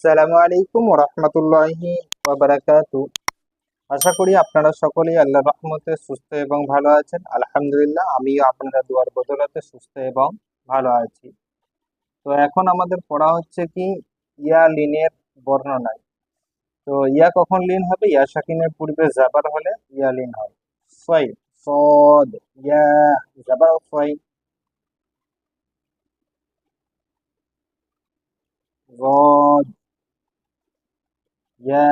আসসালামু আলাইকুম ওয়া রাহমাতুল্লাহি ওয়া বারাকাতু। আশা করি আপনারা সকলেই আল্লাহর রহমতে সুস্থ এবং ভালো আছেন। আলহামদুলিল্লাহ, আমিও আপনাদের দুয়ার বদৌলতে সুস্থ এবং ভালো আছি। তো এখন আমাদের পড়া হচ্ছে কি ইয়া লিনের বর্ণনায়। তো ইয়া কখন লিন হবে? ইয়া সাকিনের পূর্বে জাবার হলে ইয়া লিন হয়। সয়, সদ, ইয়া, জাবার সয়, গদ, ইয়া,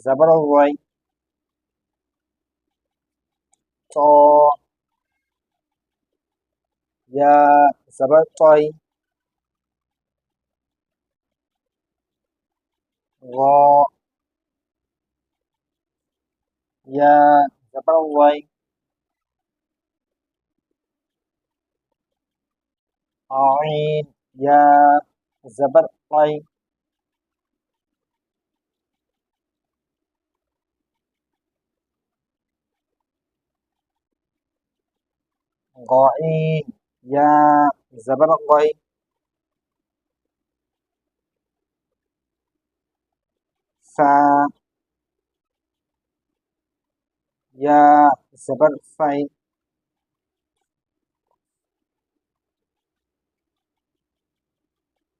জাবার ওয়াই, ত, ইয়া, জাবার তয়, গ, ইয়া, জাবার ওয়াই, আইন, ইয়া, জাবার আই, গইন, ইয়া, জাবার গই, ফা, ইয়া, জাবার ফাই,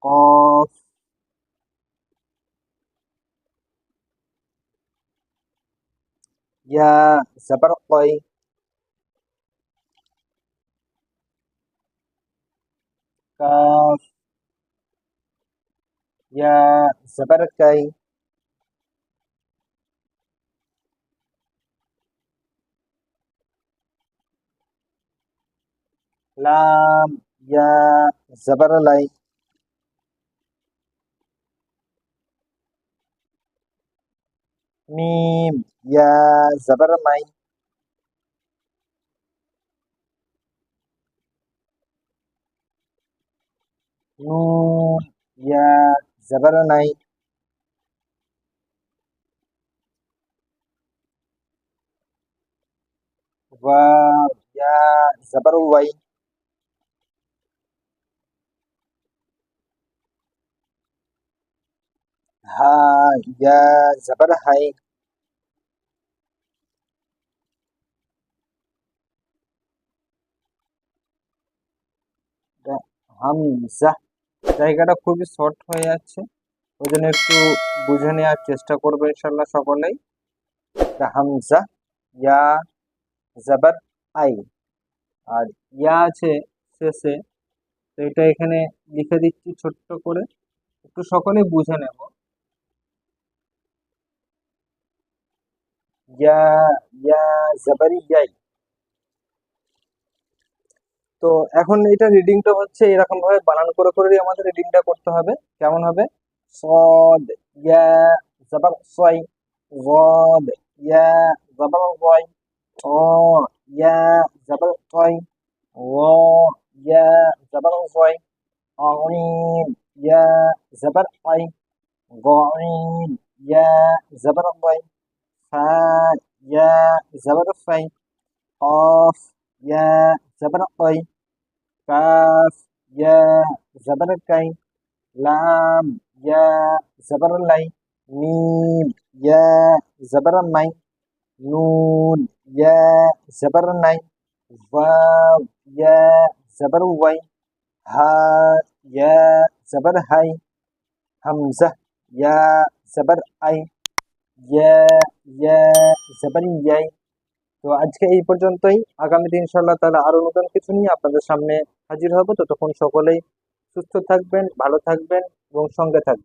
কফ, ইয়া, জাবার কই, কাফ, ইয়া, জাবার কাই, লাম, ইয়া, জাবার লাই, মিম, ইয়া, জাবার মাই, নুন, ইয়া, জাবার নাই, ওয়াও, ইয়া, জাবার ওয়াই, হা, ইয়া, জাবার হাই, হামজা। জায়গাটা খুবই শর্ট হয়ে যাচ্ছে, ওই জন্য একটু বুঝে নেওয়ার চেষ্টা করবো ইনশাল্লাহ সকলেই। হামজা, ইয়া, জাবার আই, আর ইয়া আছে শেষে। তো এটা এখানে লিখে দিচ্ছি ছোট্ট করে, একটু সকলে বুঝে নেব। ইয়া, ইয়া, জাবারি ইয়াই। তো এখন এটা রিডিংটা হচ্ছে এরকম ভাবে বানান করে করে আমাদের রিডিংটা করতে হবে। কেমন হবে? সদ, ইয়া, জাবার সয়, গদ, ইয়া, জাবার গয়, ট, ইয়া, জাবার টয়, ও, ইয়া, জাবার গয়, আইন, ইয়া, জাবার আই, গইন, ইয়া, জাবার গয়, ফা, ইয়া, জাবার ফাই, قاف، يا، زبر قي، كاف، يا، زبر كي، لام، يا، زبر لي، ميم، يا، زبر مي، نون، يا، زبر ني، واو، يا، زبر وي، ها، يا، زبر هاي، همزة، يا، زبر أي، يا، يا، زبر ياي। তো আজকে এই পর্যন্তই। আগামীতে ইনশাআল্লাহ তাহলে আরো নতুন কিছু নিয়ে আপনাদের সামনে হাজির হব। ততক্ষণ সকলেই সুস্থ থাকবেন, ভালো থাকবেন এবং সঙ্গে থাকবেন।